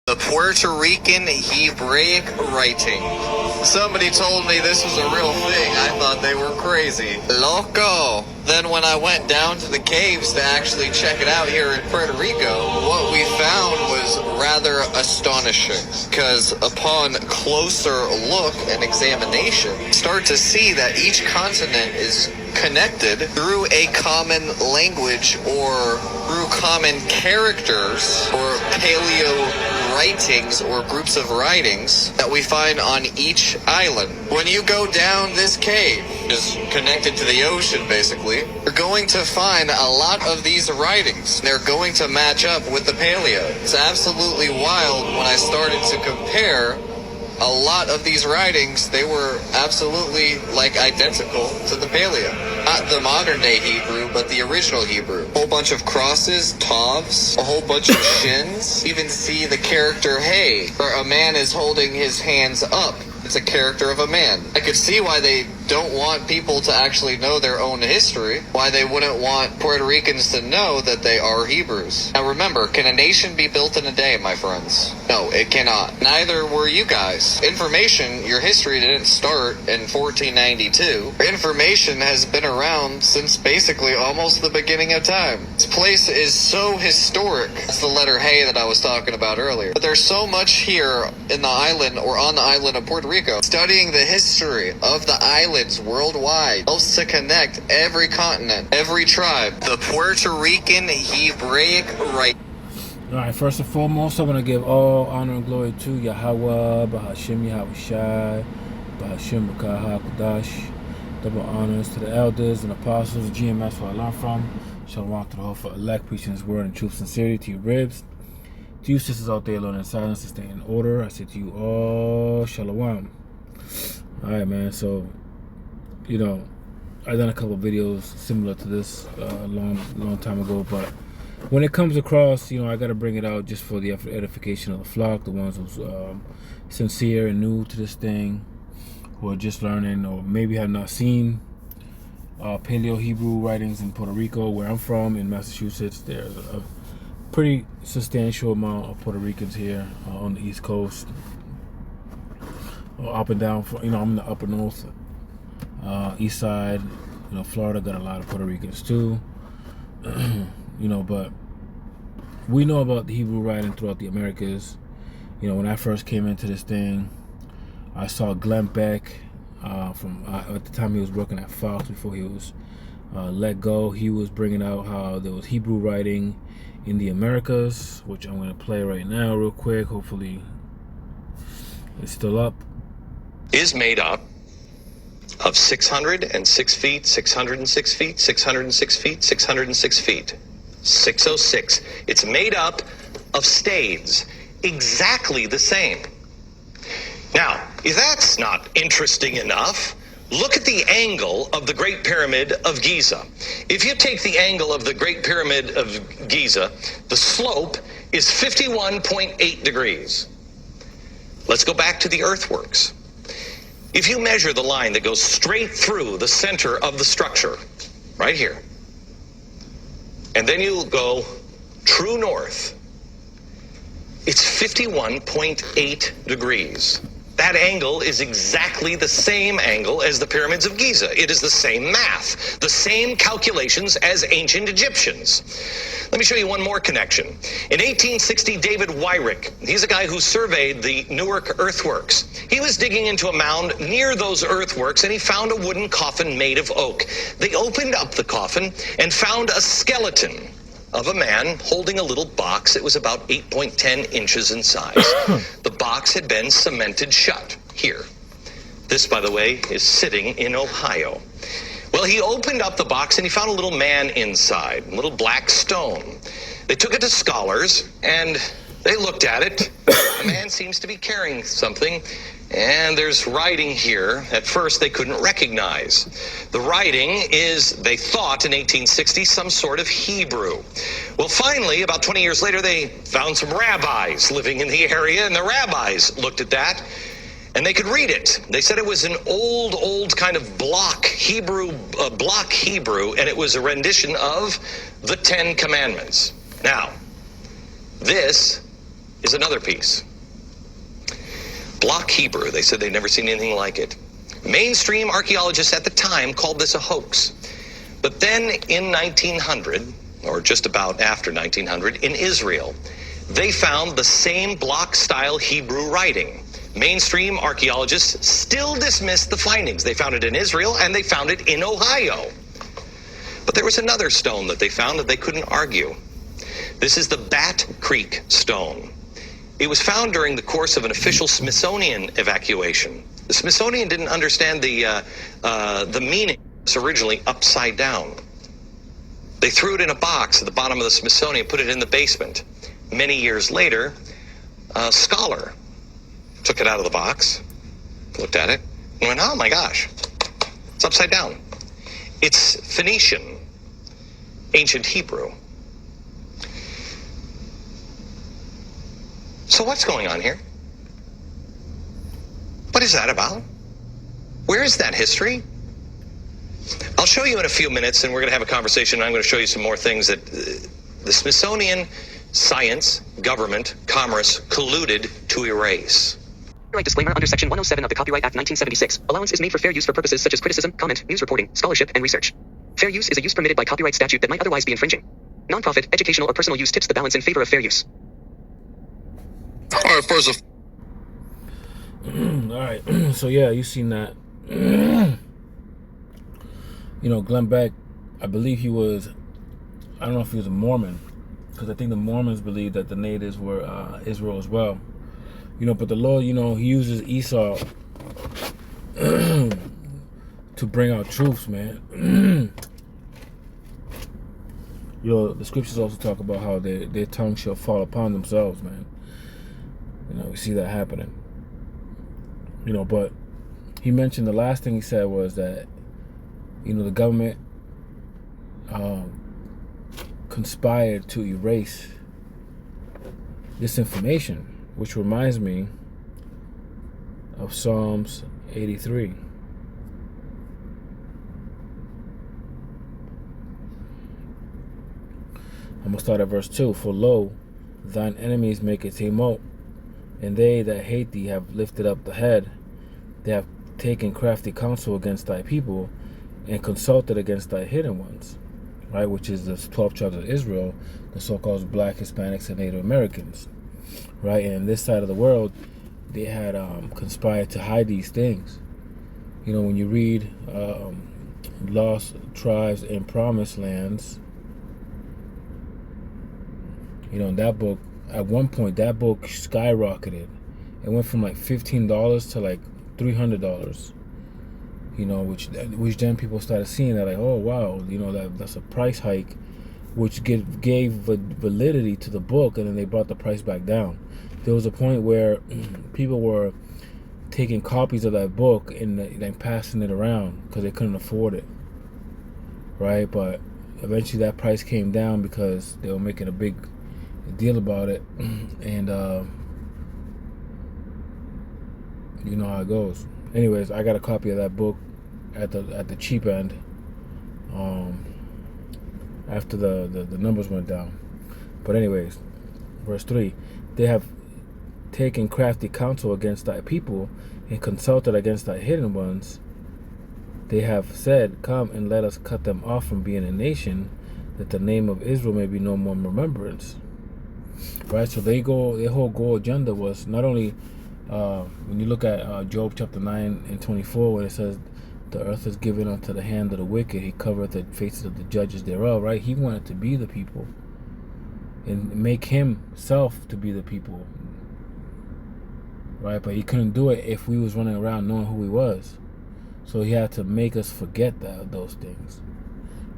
The Puerto Rican Hebraic writing. Somebody told me this was a real thing. I thought they were crazy. Loco. Then when I went down to the caves to actually check it out here in Puerto Rico, what we found was rather astonishing. Because upon closer look and examination, start to see that each continent is connected through a common language or through common characters or paleo writings or groups of writings that we find on each island. When you go down this cave, just connected to the ocean basically, you're going to find a lot of these writings. They're going to match up with the paleo. It's absolutely wild. When I started to compare a lot of these writings, they were absolutely like identical to the paleo. Not the modern day Hebrew, but the original Hebrew. A whole bunch of crosses, tavs, a whole bunch of shins. Even see the character hey, where a man is holding his hands up. It's a character of a man. I could see why they don't want people to actually know their own history, why they wouldn't want Puerto Ricans to know that they are Hebrews. Now remember, can a nation be built in a day, my friends? No, it cannot. Neither were you guys. Information, your history didn't start in 1492. Information has been around since basically almost the beginning of time. This place is so historic. That's the letter hey that I was talking about earlier. But there's so much here in the island or on the island of Puerto Rico. Studying the history of the islands worldwide helps to connect every continent, every tribe. The Puerto Rican Hebraic writing. Alright, first and foremost, I want to give all honor and glory to Yahweh, Bahashim Yahushai, Bahashim B'Kah HaKadosh. Double honors to the elders and apostles, GMS where I learned from. Shalom to the whole for elect, preaching his word in true sincerity to your ribs. To you sisters out there learning silence and staying in order, I say to you all, Shalom. Alright, man, so, you know, I've done a couple of videos similar to this a long time ago, but when it comes across, you know, I got to bring it out just for the edification of the flock, the ones who's sincere and new to this thing, who are just learning or maybe have not seen Paleo Hebrew writings in Puerto Rico, where I'm from, in Massachusetts. There's a pretty substantial amount of Puerto Ricans here on the East Coast, or up and down. You know, I'm in the upper north, east side. You know, Florida got a lot of Puerto Ricans too. You know, but we know about the Hebrew writing throughout the Americas. You know, when I first came into this thing, I saw Glenn Beck from at the time he was working at Fox before he was let go. He was bringing out how there was Hebrew writing in the Americas, which I'm going to play right now real quick. Hopefully it's still up. Is made up of 606 feet, 606 feet, 606 feet, 606 feet, 606. It's made up of stades, exactly the same. Now, if that's not interesting enough, look at the angle of the Great Pyramid of Giza. If you take the angle of the Great Pyramid of Giza, the slope is 51.8 degrees. Let's go back to the earthworks. If you measure the line that goes straight through the center of the structure, right here, and then you go true north, it's 51.8 degrees. That angle is exactly the same angle as the pyramids of Giza. It is the same math, the same calculations as ancient Egyptians. Let me show you one more connection. In 1860, David Wyrick, he's a guy who surveyed the Newark earthworks. He was digging into a mound near those earthworks, and he found a wooden coffin made of oak. They opened up the coffin and found a skeleton of a man holding a little box. It was about 8.10 inches in size. The box had been cemented shut here. This, by the way, is sitting in Ohio. Well, he opened up the box and he found a little man inside, a little black stone. They took it to scholars and they looked at it. The man seems to be carrying something, and there's writing here at first they couldn't recognize. The writing is, they thought in 1860, some sort of Hebrew. Well, finally, about 20 years later, they found some rabbis living in the area, and the rabbis looked at that and they could read it. They said it was an old kind of block Hebrew, and it was a rendition of the Ten Commandments. Now, this is another piece. Block Hebrew, they said they'd never seen anything like it. Mainstream archaeologists at the time called this a hoax. But then in 1900, or just about after 1900, in Israel, they found the same block-style Hebrew writing. Mainstream archaeologists still dismissed the findings. They found it in Israel, and they found it in Ohio. But there was another stone that they found that they couldn't argue. This is the Bat Creek stone. It was found during the course of an official Smithsonian evacuation. The Smithsonian didn't understand the meaning. It's originally upside down. They threw it in a box at the bottom of the Smithsonian, put it in the basement. Many years later, a scholar took it out of the box, looked at it, and went, oh my gosh, it's upside down. It's Phoenician, ancient Hebrew. So what's going on here? What is that about? Where is that history? I'll show you in a few minutes, and we're going to have a conversation. I'm going to show you some more things that the Smithsonian, science, government, commerce colluded to erase. Copyright disclaimer under Section 107 of the Copyright Act 1976. Allowance is made for fair use for purposes such as criticism, comment, news reporting, scholarship, and research. Fair use is a use permitted by copyright statute that might otherwise be infringing. Nonprofit, educational, or personal use tips the balance in favor of fair use. All right, first of All right. So yeah, you seen that. You know, Glenn Beck, I believe he was, I don't know if he was a Mormon, because I think the Mormons believe that the natives were Israel as well. You know, but the Lord, you know, he uses Esau to bring out truths, man. You know, the scriptures also talk about how their tongue shall fall upon themselves, man. You know, we see that happening. You know, but he mentioned the last thing he said was that, you know, the government conspired to erase this information, which reminds me of Psalms 83. I'm going to start at verse 2. For lo, thine enemies make a tumult, and they that hate thee have lifted up the head. They have taken crafty counsel against thy people, and consulted against thy hidden ones, right? Which is the 12 tribes of Israel, the so-called Black, Hispanics, and Native Americans, right? And in this side of the world, they had conspired to hide these things. You know, when you read Lost Tribes in Promised Lands, you know, in that book, at one point, that book skyrocketed. It went from like $15 to like $300. You know, which then people started seeing that, like, oh wow, you know, that's a price hike, which gave validity to the book, and then they brought the price back down. There was a point where people were taking copies of that book and then passing it around because they couldn't afford it, right? But eventually that price came down because they were making a big deal about it, and you know how it goes. Anyways, I got a copy of that book at the cheap end, after the numbers went down. But anyways, verse 3, they have taken crafty counsel against thy people, and consulted against thy hidden ones. They have said, come and let us cut them off from being a nation, that the name of Israel may be no more in remembrance. Right, so their whole goal agenda was not only when you look at Job chapter 9 and 24, where it says, the earth is given unto the hand of the wicked, he covereth the faces of the judges thereof, right? He wanted to be the people and make himself to be the people, right? But he couldn't do it if we was running around knowing who he was. So he had to make us forget those things,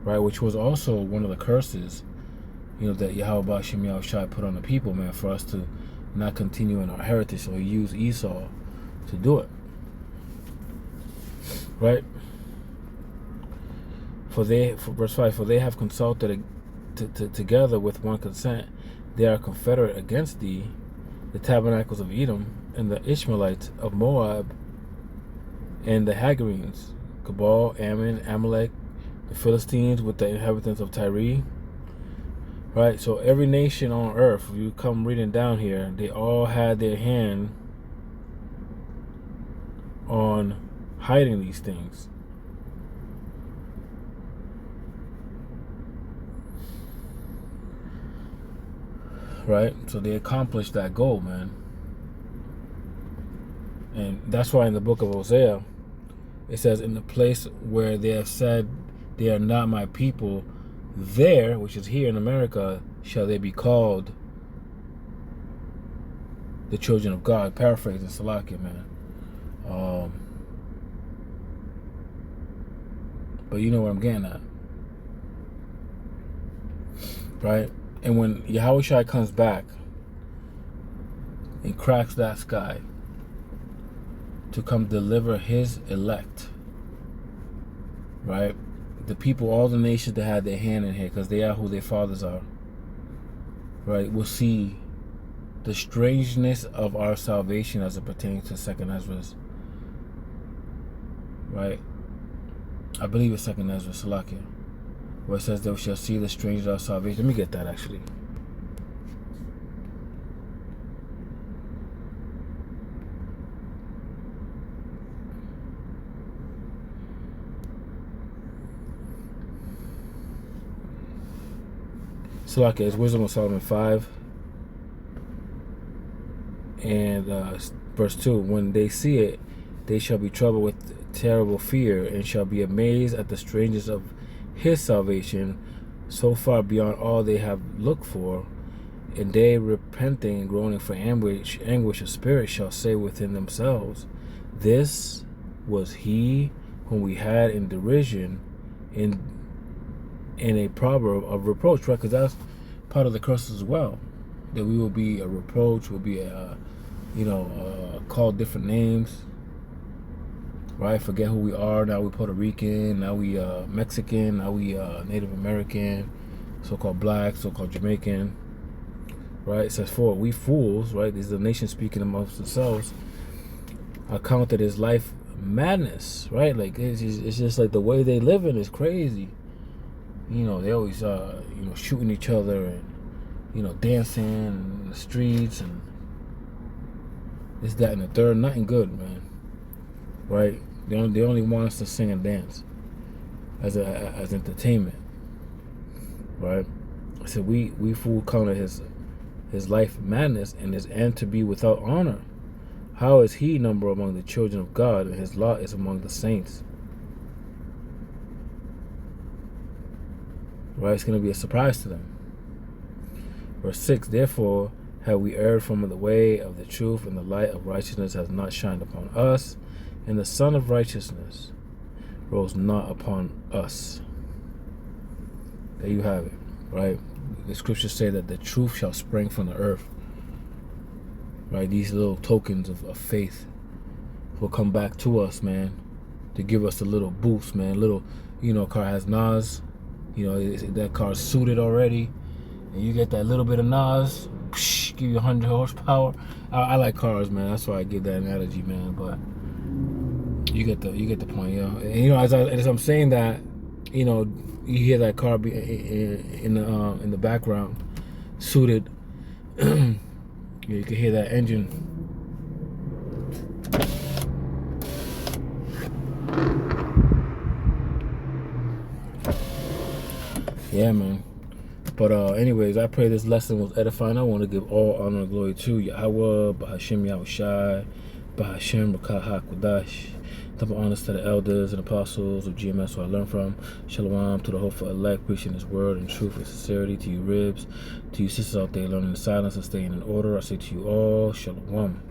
right? Which was also one of the curses, you know, that Yahweh Shem Yahushai put on the people, man, for us to not continue in our heritage. So he used Esau to do it, right? For verse 5, for they have consulted together with one consent. They are confederate against thee, the tabernacles of Edom, and the Ishmaelites of Moab, and the Hagarenes, Cabal, Ammon, Amalek, the Philistines with the inhabitants of Tyre. Right? So every nation on earth, if you come reading down here, they all had their hand on hiding these things. Right? So they accomplished that goal, man. And that's why in the book of Hosea, it says, in the place where they have said they are not my people, there, which is here in America, shall they be called the children of God. Paraphrasing Salakia, man. But you know what I'm getting at. Right? And when Yahweh Shai comes back and cracks that sky to come deliver his elect, right? The people, all the nations that had their hand in here, because they are who their fathers are, right, will see the strangeness of our salvation as it pertains to Second Ezra, right? I believe it's Second Ezra, Salakia, where it says they shall see the strangeness of our salvation. Let me get that actually. Salakia is Wisdom of Solomon 5 and verse 2. When they see it, they shall be troubled with terrible fear and shall be amazed at the strangeness of his salvation, so far beyond all they have looked for. And they, repenting and groaning for anguish of spirit, shall say within themselves, this was he whom we had in derision, in a proverb of reproach, right? Because that's part of the curse as well, that we will be a reproach, will be called different names, right? Forget who we are. Now we Puerto Rican, now we Mexican, now we Native American, so-called black, so-called Jamaican, right? It says, for we fools, right? This is the nation speaking amongst themselves, are counted as life madness, right? Like it's just like the way they live in is crazy. You know, they always, shooting each other and, dancing in the streets and this, that, and the third. Nothing good, man. Right? They only want us to sing and dance as entertainment. Right? I said, we fool counted his life madness and his end to be without honor. How is he numbered among the children of God, and his lot is among the saints? Right, it's going to be a surprise to them. Verse 6, therefore have we erred from the way of the truth, and the light of righteousness has not shined upon us, and the sun of righteousness rose not upon us. There you have it, right? The scriptures say that the truth shall spring from the earth. Right, these little tokens of faith will come back to us, man, to give us a little boost, man. Little, car has Nas. That car's suited already, and you get that little bit of Nas, give you 100 horsepower. I like cars, man. That's why I give that analogy, man. But you get the point, And as I'm saying that, you hear that car be in the background, suited. You can hear that engine. Yeah, man. But anyways, I pray this lesson was edifying. I want to give all honor and glory to Yahweh, Bahashem Yahushai, Bahashem Rakah HaKodash. Double honors to the elders and apostles of GMS who I learned from. Shalom to the hopeful elect, preaching his word in truth and sincerity. To you ribs, to you sisters out there learning in silence and staying in order, I say to you all, Shalom.